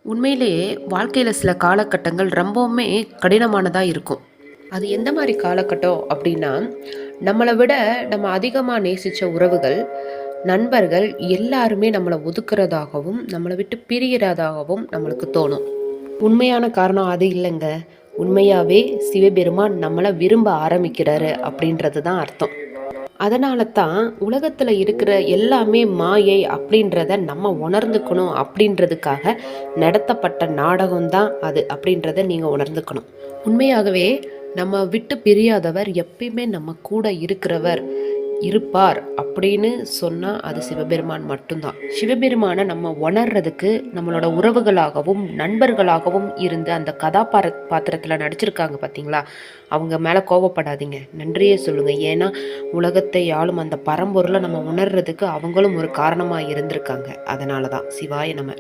உண்மையிலேயே வாழ்க்கையில் சில காலகட்டங்கள் ரொம்பவுமே கடினமானதாக இருக்கும். அது எந்த மாதிரி காலகட்டம் அப்படின்னா, நம்மளை விட நம்ம அதிகமாக நேசித்த உறவுகள், நண்பர்கள் எல்லாருமே நம்மளை ஒதுக்குறதாகவும் நம்மளை விட்டு பிரியறதாகவும் நம்மளுக்கு தோணும். உண்மையான காரணம் அது இல்லைங்க. உண்மையாகவே சிவபெருமான் நம்மளை விரும்ப ஆரம்பிக்கிறாரு அப்படின்றது தான் அர்த்தம். அதனால தான் உலகத்தில் இருக்கிற எல்லாமே மாயை அப்படின்றத நம்ம உணர்ந்துக்கணும் அப்படின்றதுக்காக நடத்தப்பட்ட நாடகம் தான் அது அப்படின்றத நீங்கள் உணர்ந்துக்கணும். உண்மையாகவே நம்ம விட்டு பிரியாதவர், எப்பயுமே நம்ம கூட இருக்கிறவர் இருப்பார் அப்படின்னு சொன்னால் அது சிவபெருமான் மட்டும்தான். சிவபெருமானை நம்ம உணர்றதுக்கு நம்மளோட உறவுகளாகவும் நண்பர்களாகவும் இருந்து அந்த பாத்திரத்தில் நடிச்சிருக்காங்க பார்த்தீங்களா, அவங்க மேலே கோபப்படாதீங்க, நன்றியே சொல்லுங்கள். ஏன்னா உலகத்தை ஆளும் அந்த பரம்பொருளை நம்ம உணர்றதுக்கு அவங்களும் ஒரு காரணமாக இருந்திருக்காங்க. அதனால தான் சிவாய நம.